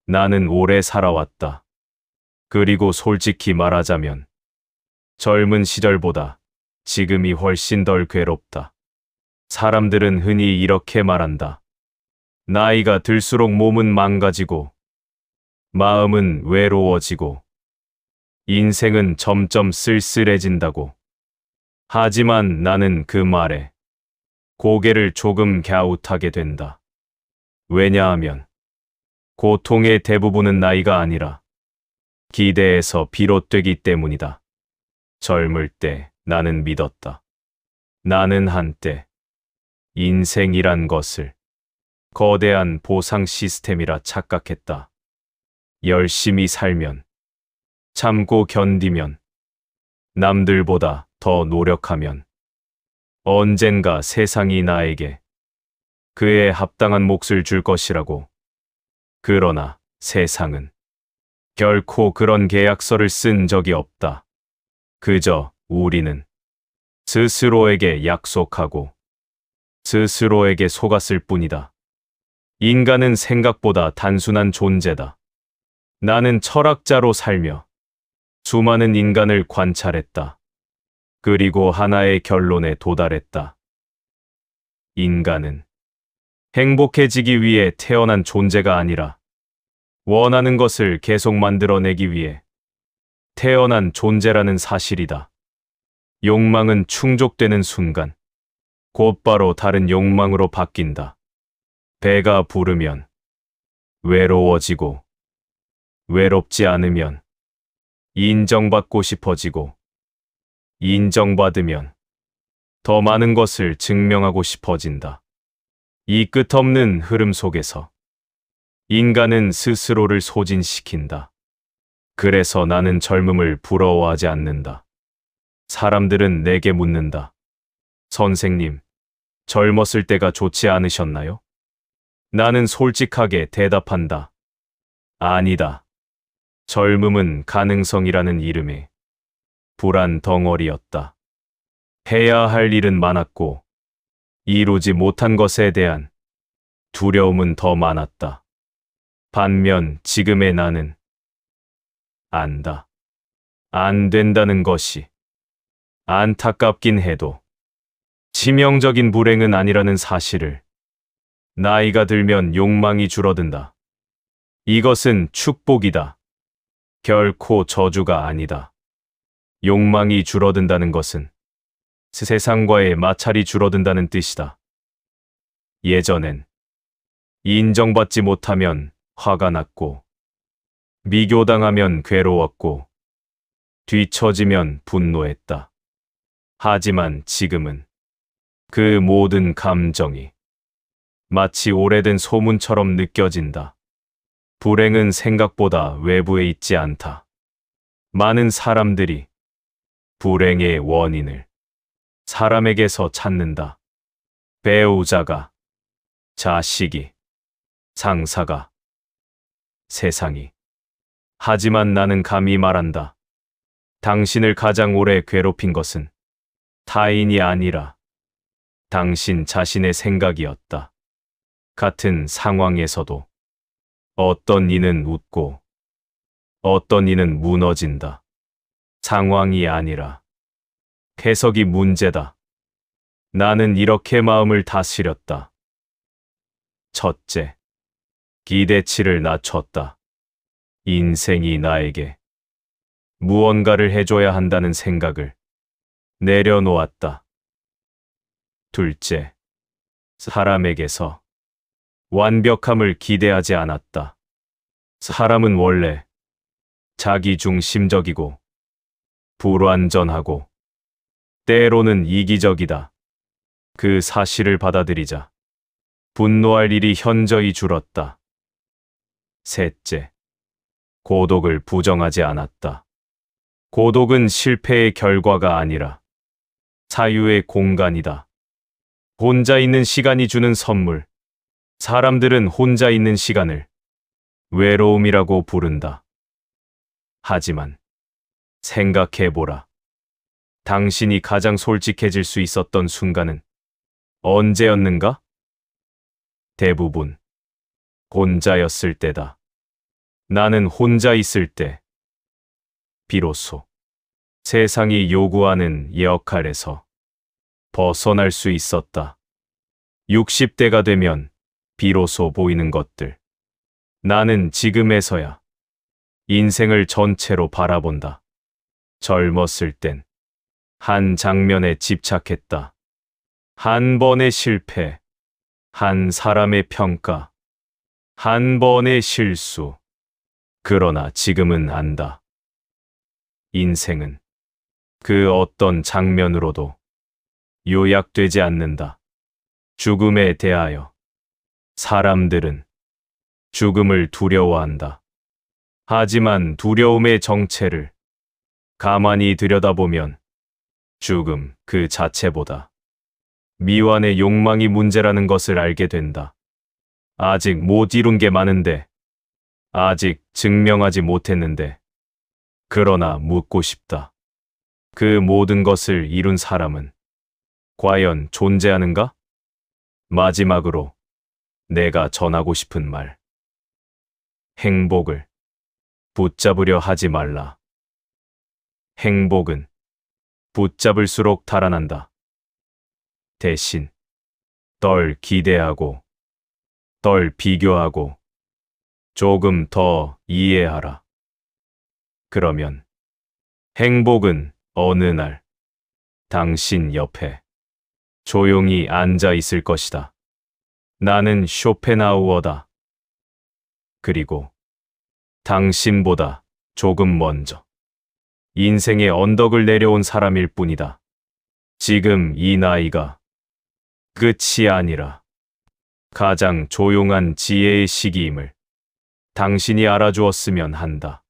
나는 오래 살아왔다. 그리고 솔직히 말하자면 젊은 시절보다 지금이 훨씬 덜 괴롭다. 사람들은 흔히 이렇게 말한다. 나이가 들수록 몸은 망가지고 마음은 외로워지고 인생은 점점 쓸쓸해진다고. 하지만 나는 그 말에 고개를 조금 갸웃하게 된다. 왜냐하면 고통의 대부분은 나이가 아니라 기대에서 비롯되기 때문이다. 젊을 때 나는 믿었다. 나는 한때 인생이란 것을 거대한 보상 시스템이라 착각했다. 열심히 살면, 참고 견디면, 남들보다 더 노력하면 언젠가 세상이 나에게 그에 합당한 몫을 줄 것이라고. 그러나 세상은 결코 그런 계약서를 쓴 적이 없다. 그저 우리는 스스로에게 약속하고 스스로에게 속았을 뿐이다. 인간은 생각보다 단순한 존재다. 나는 철학자로 살며 수많은 인간을 관찰했다. 그리고 하나의 결론에 도달했다. 인간은 행복해지기 위해 태어난 존재가 아니라 원하는 것을 계속 만들어내기 위해 태어난 존재라는 사실이다. 욕망은 충족되는 순간 곧바로 다른 욕망으로 바뀐다. 배가 부르면 외로워지고 외롭지 않으면 인정받고 싶어지고 인정받으면 더 많은 것을 증명하고 싶어진다. 이 끝없는 흐름 속에서 인간은 스스로를 소진시킨다. 그래서 나는 젊음을 부러워하지 않는다. 사람들은 내게 묻는다. 선생님, 젊었을 때가 좋지 않으셨나요? 나는 솔직하게 대답한다. 아니다. 젊음은 가능성이라는 이름의 불안 덩어리였다. 해야 할 일은 많았고 이루지 못한 것에 대한 두려움은 더 많았다. 반면 지금의 나는 안다. 안 된다는 것이 안타깝긴 해도 치명적인 불행은 아니라는 사실을. 나이가 들면 욕망이 줄어든다. 이것은 축복이다. 결코 저주가 아니다. 욕망이 줄어든다는 것은 세상과의 마찰이 줄어든다는 뜻이다. 예전엔 인정받지 못하면 화가 났고, 미교당하면 괴로웠고, 뒤처지면 분노했다. 하지만 지금은 그 모든 감정이 마치 오래된 소문처럼 느껴진다. 불행은 생각보다 외부에 있지 않다. 많은 사람들이 불행의 원인을 사람에게서 찾는다. 배우자가, 자식이, 상사가, 세상이. 하지만 나는 감히 말한다. 당신을 가장 오래 괴롭힌 것은 타인이 아니라 당신 자신의 생각이었다. 같은 상황에서도 어떤 이는 웃고 어떤 이는 무너진다. 상황이 아니라 해석이 문제다. 나는 이렇게 마음을 다스렸다. 첫째, 기대치를 낮췄다. 인생이 나에게 무언가를 해줘야 한다는 생각을 내려놓았다. 둘째, 사람에게서 완벽함을 기대하지 않았다. 사람은 원래 자기중심적이고 불완전하고 때로는 이기적이다. 그 사실을 받아들이자 분노할 일이 현저히 줄었다. 셋째, 고독을 부정하지 않았다. 고독은 실패의 결과가 아니라 자유의 공간이다. 혼자 있는 시간이 주는 선물. 사람들은 혼자 있는 시간을 외로움이라고 부른다. 하지만 생각해보라. 당신이 가장 솔직해질 수 있었던 순간은 언제였는가? 대부분 혼자였을 때다. 나는 혼자 있을 때 비로소 세상이 요구하는 역할에서 벗어날 수 있었다. 60대가 되면 비로소 보이는 것들. 나는 지금에서야 인생을 전체로 바라본다. 젊었을 땐 한 장면에 집착했다. 한 번의 실패, 한 사람의 평가, 한 번의 실수. 그러나 지금은 안다. 인생은 그 어떤 장면으로도 요약되지 않는다. 죽음에 대하여 사람들은 죽음을 두려워한다. 하지만 두려움의 정체를 가만히 들여다보면 죽음 그 자체보다 미완의 욕망이 문제라는 것을 알게 된다. 아직 못 이룬 게 많은데, 아직 증명하지 못했는데, 그러나 묻고 싶다. 그 모든 것을 이룬 사람은 과연 존재하는가? 마지막으로 내가 전하고 싶은 말. 행복을 붙잡으려 하지 말라. 행복은 붙잡을수록 달아난다. 대신 덜 기대하고, 덜 비교하고, 조금 더 이해하라. 그러면 행복은 어느 날 당신 옆에 조용히 앉아 있을 것이다. 나는 쇼펜하우어다. 그리고 당신보다 조금 먼저 인생의 언덕을 내려온 사람일 뿐이다. 지금 이 나이가 끝이 아니라 가장 조용한 지혜의 시기임을 당신이 알아주었으면 한다.